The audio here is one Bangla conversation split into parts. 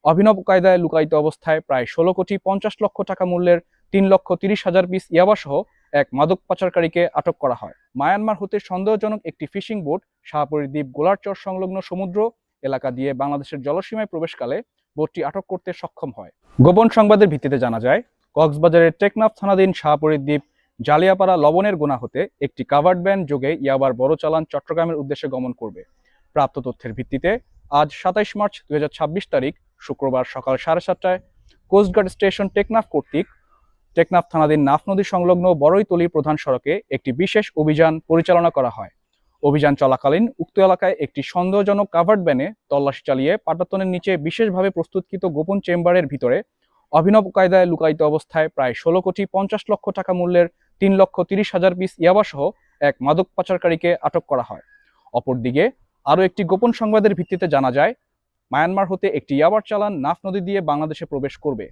অভিনব কায়দায় লুকায়িত অবস্থায় প্রায় ১৬,৫০,০০,০০০ টাকা মূল্যের ৩,৩০,০০০ পিস ইয়াবাসহ এক মাদক পাচারকারীকে আটক করা হয়। মায়ানমার হতে সন্দেহজনক একটি ফিশিং বোট শাহপরী দ্বীপ গোলারচর সংলগ্ন সমুদ্র এলাকা দিয়ে বাংলাদেশের জলসীমায় প্রবেশকালে বোটটি আটক করতে সক্ষম হয়। গোপন সংবাদের ভিত্তিতে জানা যায়, কক্সবাজারের টেকনাফ থানাধীন শাহপরী দ্বীপ জালিয়াপাড়া লবণের গোনা হতে একটি কাভার্ড ভ্যান যোগে ইয়াবার বড় চালান চট্টগ্রামের উদ্দেশ্যে গমন করবে। প্রাপ্ত তথ্যের ভিত্তিতে আজ ২৭ মার্চ ২০২৬ তারিখ শুক্রবার সকাল ৭:৩০টায় কোস্টগার্ড স্টেশন টেকনাফ কর্তৃক টেকনাফ থানাধীন নাফ নদী সংলগ্ন বড়ইতলী প্রধান সড়কে একটি বিশেষ অভিযান পরিচালনা করা হয়। অভিযান চলাকালীন উক্ত এলাকায় একটি সন্দেহজনক কাভার্ড ভ্যানে তল্লাশি চালিয়ে পাটাতনের নিচে বিশেষভাবে প্রস্তুতকৃত গোপন চেম্বারের ভিতরে অভিনব কায়দায় লুকায়িত অবস্থায় প্রায় ১৬,৫০,০০,০০০ টাকা মূল্যের ৩,৩০,০০০ পিস ইয়াবাসহ এক মাদক পাচারকারীকে আটক করা হয়। অপরদিকে আরও একটি গোপন সংবাদের ভিত্তিতে জানা যায়, মায়ানমার হতে একটি ইয়াবার চালান নাফ নদী দিয়ে বাংলাদেশে প্রবেশ করবে।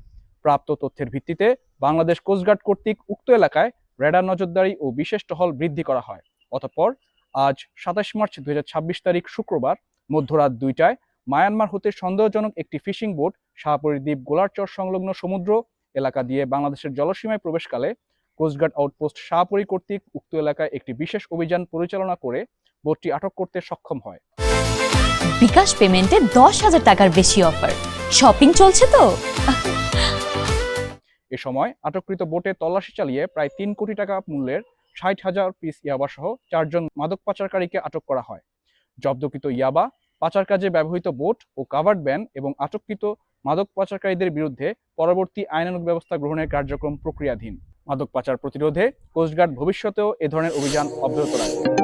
প্রাপ্ত তথ্যের ভিত্তিতে বাংলাদেশ কোস্টগার্ড কর্তৃক উক্ত এলাকায় রেডার নজরদারি ও বিশেষ টহল বৃদ্ধি করা হয়। অতঃপর আজ ২৭ মার্চ ২০২৬ তারিখ শুক্রবার মধ্যরাত ২টায় মায়ানমার হতে সন্দেহজনক একটি ফিশিং বোট শাহপরী দ্বীপ গোলারচর সংলগ্ন সমুদ্র এলাকা দিয়ে বাংলাদেশের জলসীমায় প্রবেশকালে কোস্টগার্ড আউটপোস্ট শাহপরী কর্তৃক উক্ত এলাকায় একটি বিশেষ অভিযান পরিচালনা করে বোটটি আটক করতে সক্ষম হয়। বিকাশ পেমেন্টে ১০,০০০ টাকার বেশি অফার, শপিং চলছে তো। এ সময় আটককৃত বোটে তল্লাশি চালিয়ে প্রায় ৩ কোটি টাকা মূল্যের ৬০,০০০ পিস ইয়াবা সহ ৪ জন মাদক পাচারকারীকে আটক করা হয়। জব্দকৃত ইয়াবা, পাচার কাজে ব্যবহৃত বোট ও কাভার্ড ভ্যান এবং আটককৃত মাদক পাচারকারীদের বিরুদ্ধে পরবর্তী আইনানুগ ব্যবস্থা গ্রহণের কার্যক্রম প্রক্রিয়াধীন। মাদক পাচার প্রতিরোধে কোস্টগার্ড ভবিষ্যতেও এ ধরনের অভিযান অব্যাহত রাখবে।